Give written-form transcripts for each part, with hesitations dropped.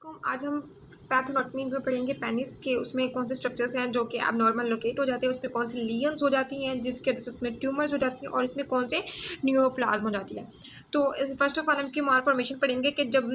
आज हम पैथोलॉजी में पढ़ेंगे पेनिस के उसमें कौन से स्ट्रक्चर्स हैं जो कि अब नॉर्मल लोकेट हो जाते हैं, उसमें कौन सी लीजन्स हो जाती हैं जिसके वजह से उसमें ट्यूमर्स हो जाती हैं और इसमें कौन से न्यूरोप्लाज्म हो जाती है। तो फर्स्ट ऑफ ऑल हम इसकी मालफॉर्मेशन पढ़ेंगे कि जब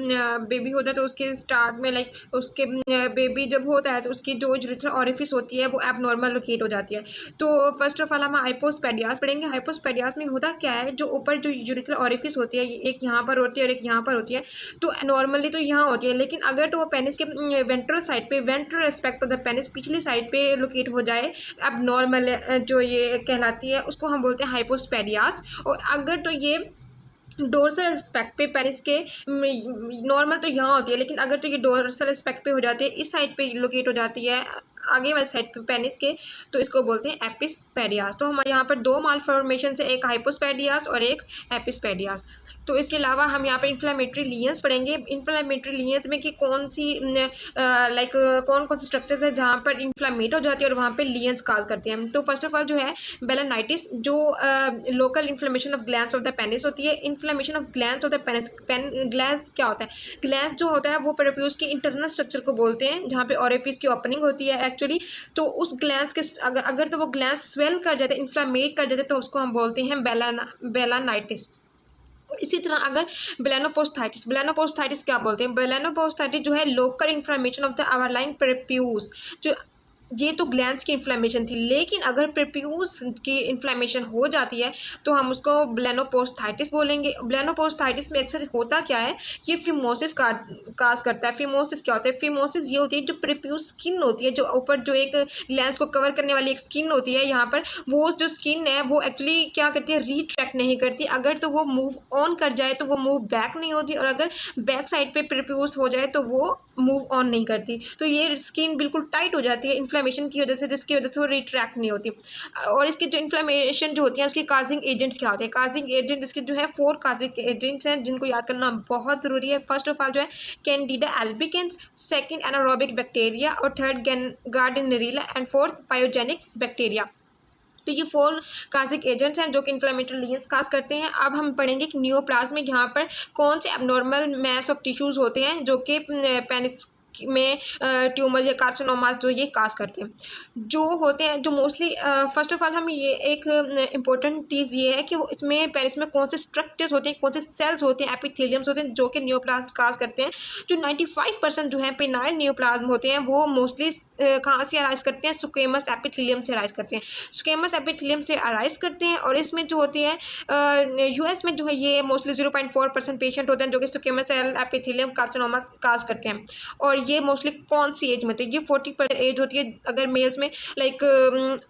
बेबी होता है तो उसके स्टार्ट में उसके बेबी जब होता है तो उसकी जो यूरिथ्रल ऑरिफिस होती है वो अब नॉर्मल लोकेट हो जाती है। तो फर्स्ट ऑफ ऑल हम हाइपोस्पेडियास पढ़ेंगे। हाइपोस्पेडियास में होता क्या है, जो ऊपर जो यूरिथ्रल ऑरिफिस होती है एक यहाँ पर होती है और एक यहाँ पर होती है। तो नॉर्मली तो यहाँ होती है, लेकिन अगर तो वो पेनिस के वेंट्रल साइड पे, ventral aspect of the penis पिछली साइड पे लोकेट हो जाए, अब नॉर्मल जो ये कहलाती है उसको हम बोलते हैं हाइपोस्पेडियास। और अगर तो ये डोर्सल एस्पेक्ट पे पेनिस के नॉर्मल तो यहाँ होती है, लेकिन अगर तो ये डोर्सल एस्पेक्ट पे हो जाती है, इस साइड पे लोकेट हो जाती है आगे वाली साइड पे पेनिस के, तो इसको बोलते हैं एपिस्पेडियास। तो हमारे यहाँ पर दो मालफॉर्मेशन है, एक हाइपोस्पेडियास और एक एपिस्पेडियास। तो इसके अलावा हम यहाँ पे इन्फ्लेमेटरी लीजन्स पढ़ेंगे। इन्फ्लेमेटरी लीजन्स में कि कौन सी कौन कौन से स्ट्रक्चर्स है जहाँ पर इन्फ्लेमेट हो जाती है और वहाँ पे लीजन्स काज करते हैं। तो फर्स्ट ऑफ ऑल जो है बेलानाइटिस, जो local inflammation of glands of the penis होती है। Inflammation of glands of the penis, glands क्या होता है? ग्लैंड्स जो होता है वो प्रोड्यूस के इंटरनल स्ट्रक्चर को बोलते हैं, जहाँ पे ऑरिफिस की ओपनिंग होती है एक्चुअली। तो उस ग्लैंड्स के अगर तो वो ग्लैंड्स स्वेल कर जाते, इन्फ्लेमेट कर जाते, तो उसको हम बोलते हैं बेलानाइटिस। इसी तरह अगर बेलानोपोस्थाइटिस, बेलानोपोस्थाइटिस क्या बोलते हैं? बेलानोपोस्थाइटिस जो है लोकल इन्फ्लेमेशन ऑफ द अवरलाइंग प्रेप्यूस, जो ये तो ग्लैंड्स की इन्फ्लेमेशन थी, लेकिन अगर प्रेप्यूस की इन्फ्लेमेशन हो जाती है तो हम उसको बेलानोपोस्थाइटिस बोलेंगे। बेलानोपोस्थाइटिस में अक्सर होता क्या है, ये फिमोसिस काज करता है। फिमोसिस क्या होता है? फिमोसिस ये होती है जो प्रेप्यूस स्किन होती है, जो ऊपर जो एक ग्लैंड्स को कवर करने वाली एक स्किन होती है यहाँ पर, वो जो स्किन है वो एक्चुअली क्या करती है, रिट्रैक्ट नहीं करती। अगर तो वो मूव ऑन कर जाए तो वो मूव बैक नहीं होती, और अगर बैक साइड पे प्रेप्यूस हो जाए तो वो मूव ऑन नहीं करती। तो ये स्किन बिल्कुल टाइट हो जाती है इन्फ्लेमेशन की वजह से, जिसकी वजह से वो रिट्रैक्ट नहीं होती। और इसकी जो इन्फ्लेमेशन जो होती है उसकी काजिंग एजेंट्स क्या होते हैं? काजिंग एजेंट इसके जो है 4 काजिंग एजेंट्स हैं जिनको याद करना बहुत ज़रूरी है। फर्स्ट ऑफ ऑल जो है candida albicans, second anaerobic bacteria, और third gardnerella, and fourth pyogenic bacteria. तो ये 4 काजिक एजेंट्स हैं जो कि इन्फ्लेमेटरी लीजन्स काज करते हैं। अब हम पढ़ेंगे कि न्यूरोप्लाज्म में यहाँ पर कौन से एबनॉर्मल मैस ऑफ टिश्यूज़ होते हैं जो कि पेनिस में ट्यूमर या कार्सिनोमास जो ये काज करते हैं, जो होते हैं, जो मोस्टली फर्स्ट ऑफ ऑल हम ये एक इम्पोर्टेंट चीज़ ये है कि वो इसमें पेनिस में कौन से स्ट्रक्चर्स होते हैं, कौन से सेल्स होते हैं, एपिथेलियम्स होते हैं जो कि न्यूरोप्लाज्म काज करते हैं। जो 95% जो है पेनाइल न्यूरोप्लाज्म होते हैं वो मोस्टली कहाँ से अराइज करते हैं? स्क्वेमस एपिथेलियम से अराइज करते हैं। स्क्वेमस एपिथेलियम से अराइज करते हैं, और इसमें जो होती है यूएस में जो है ये मोस्टली 0.4% पेशेंट होते हैं जो कि स्क्वेमस एपिथेलियम कार्सिनोमा काज करते हैं। और ये मोस्टली कौन सी एज में होती है? ये 40% एज होती है अगर मेल्स में, लाइक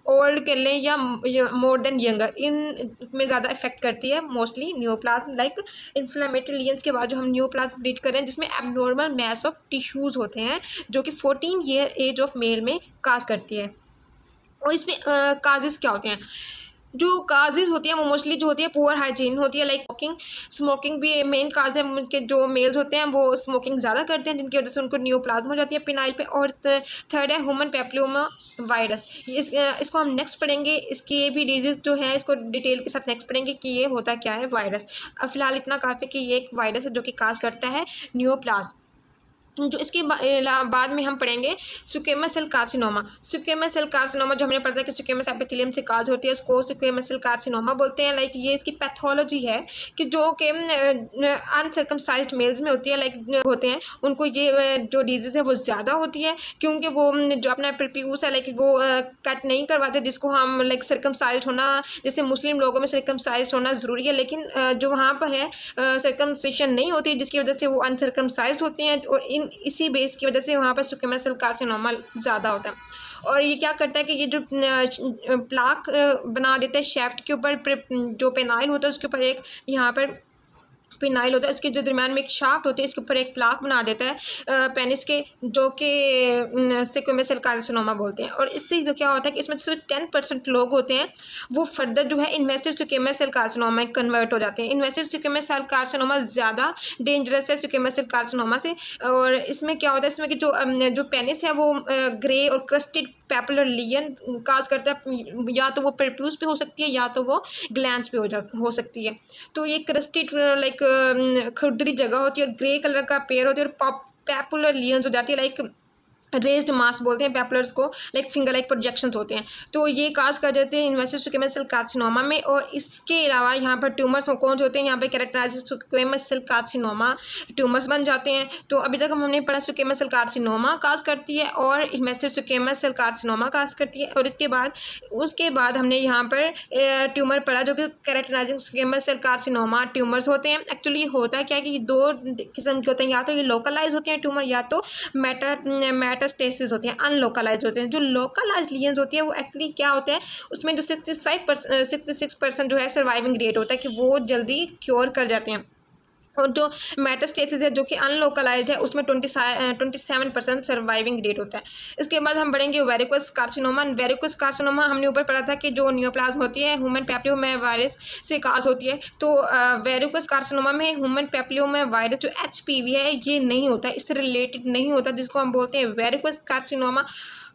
ओल्ड कर लें या मोर देन यंगर, इन में ज़्यादा इफेक्ट करती है mostly neuroplasm. Like inflammatory lesions के बाद जो हम न्यूरोप्लाज्म ट्रीट कर रहे हैं जिसमें एबनॉर्मल मैस ऑफ टिश्यूज़ होते हैं जो कि 14 ईयर एज ऑफ मेल में काज करती है। और इसमें काजेस क्या होते हैं? जो काजेज होती हैं वो मोस्टली जो होती है पुअर हाइजीन होती है, लाइक स्मोकिंग भी मेन काज है। उनके जो मेल्स होते हैं वो स्मोकिंग ज़्यादा करते हैं जिनकी वजह से उनको न्यूरोप्लाज्म हो जाती है पेनाइल पे। और थर्ड है ह्यूमन पैपिलोमा वायरस। इसको हम नेक्स्ट पढ़ेंगे, इसकी भी डिजीज़ जो है इसको डिटेल के साथ नेक्स्ट पढ़ेंगे कि ये होता क्या है वायरस। फिलहाल इतना काफ़ी कि ये एक वायरस है जो कि काज करता है न्यूरोप्लाज्म। जो इसके बाद में हम पढ़ेंगे squamous cell carcinoma. Squamous cell carcinoma जो हमने पढ़ा था कि स्क्वेमस एपिथेलियम से काज होती है, उसको स्क्वेमस सेल कार्सिनोमा बोलते हैं। लाइक ये इसकी पैथोलॉजी है कि जो कि अनसर्कमसाइज्ड मेल्स में होती है, लाइक होते हैं उनको ये जो डिजीज़ है वो ज़्यादा होती है क्योंकि वो जो अपना प्रीप्यूस है लाइक वो कट नहीं करवाते, जिसको हम लाइक सर्कमसाइज्ड होना, जैसे मुस्लिम लोगों में सर्कमसाइज्ड होना ज़रूरी है, लेकिन जो वहाँ पर है सर्कमसिशन नहीं होती, जिसकी वजह से वो अनसर्कमसाइज्ड होते हैं। और इसी बेस की वजह से वहाँ पर स्क्वेमस सेल कार्सिनोमा ज़्यादा होता है। और ये क्या करता है कि ये जो प्लाक बना देता है शेफ्ट के ऊपर, जो पेनाइल होता है उसके ऊपर एक यहाँ पर पेनाइल होता है, इसके जो दरम्यान में एक शाफ्ट होती है, इसके ऊपर एक प्लाक बना देता है पेनिस के, जो कि स्क्वेमस सेल कार्सिनोमा बोलते हैं। और इससे जो क्या होता है कि इसमें सिर्फ 10% लोग होते हैं वो फर्दर जो है इन्वेसिव स्क्वेमस सेल कार्सिनोमा में कन्वर्ट हो जाते हैं। इन्वेसिव स्क्वेमस सेल कार्सिनोमा ज़्यादा डेंजरस है स्क्वेमस सेल कार्सिनोमा से। और इसमें क्या होता है, इसमें कि जो पेनिस है वो ग्रे और क्रस्टेड पेपुलर लीजन काज करता है, या तो वो प्रेप्यूस पे हो सकती है या तो वो ग्लैंड्स पे हो सकती है। तो ये क्रस्टेड लाइक खुरदरी जगह होती है और ग्रे कलर का पेयर होती है और पैपुलर लीजन्स हो जाती है, लाइक रेज्ड मास बोलते हैं पेपुलर्स को, लाइक फिंगर लाइक प्रोजेक्शंस होते हैं। तो ये काज कर देते हैं इन्वेसिव स्क्वेमस सेल कार्सिनोमा में। और इसके अलावा यहाँ पर ट्यूमर्स कौन से होते हैं, यहाँ पे characterised squamous cell carcinoma tumours बन जाते हैं। तो अभी तक हमने पढ़ा स्क्वेमस सेल कार्सिनोमा काज करती है और इन्वेसिव स्क्वेमस सेल कार्सिनोमा काज करती है। और उसके बाद हमने यहाँ पर ट्यूमर पढ़ा जो कि characterising squamous cell carcinoma tumours होते हैं। एक्चुअली होता क्या है कि दो किस्म के होते हैं, या तो ये लोकलाइज होते हैं ट्यूमर, या तो मेटास्टेसिस होते हैं, अनलोकलाइज होते हैं। जो लोकलाइज लीजन्स होती है वो एक्चुअली क्या होते हैं, उसमें जो 66% जो है सर्वाइविंग रेट होता है कि वो जल्दी क्योर कर जाते हैं। और जो मेटास्टेसिस है जो कि अनलोकलाइज है उसमें 27% सर्वाइविंग रेट होता है। इसके बाद हम बढ़ेंगे वेरिकोस कार्सिनोमा। वेरिकोस कार्सिनोमा हमने ऊपर पढ़ा था कि जो नियोप्लाज्म होती है ह्यूमन पैपिलोमा वायरस से काज होती है। तो वेरिकोस कार्सिनोमा में ह्यूमन पैपिलोमा वायरस जो HPV है ये नहीं होता है, इससे रिलेटेड नहीं होता, जिसको हम बोलते हैं वेरिकोस कार्सिनोमा।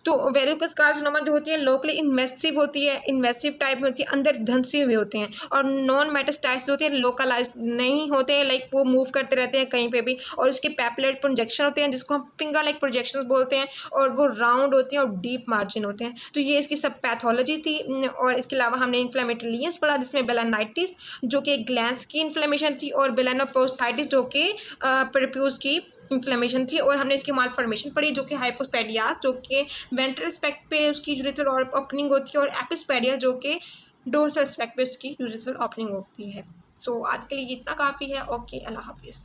तो वेरिकोस कार्सिनोमा जो होती है लोकली इन्वेसिव होती है, इन्वेसिव टाइप में होती है, अंदर धंसे हुए होते हैं। और नॉन मेटास्टाइसिस होते हैं, लोकलाइज नहीं होते हैं, लाइक वो मूव करते रहते हैं कहीं पे भी। और उसके पैपुलेट प्रोजेक्शन होते हैं जिसको हम फिंगर लाइक प्रोजेक्शन बोलते हैं, और वो राउंड होते हैं और डीप मार्जिन होते हैं। तो ये इसकी सब पैथोलॉजी थी। और इसके अलावा हमने इन्फ्लेमेटरी लीजन्स पढ़ा जिसमें बेलेनाइटिस जो कि ग्लैंड्स की इन्फ्लेमेशन थी, और बेलेनोप्रोस्टाइटिस जो कि प्रोप्यूस की इन्फ्लेमेशन थी। और हमने इसकी मालफॉर्मेशन पढ़ी जो कि हाइपोस्पेडिया जो कि वेंट्रल एस्पेक्ट पे उसकी यूरेथ्रल ओपनिंग होती है, और एपिस्पेडिया जो कि डोर्सल एस्पेक्ट पे उसकी यूरेथ्रल ओपनिंग होती है। सो आज के लिए इतना काफ़ी है। ओके, अल्लाह हाफिज़।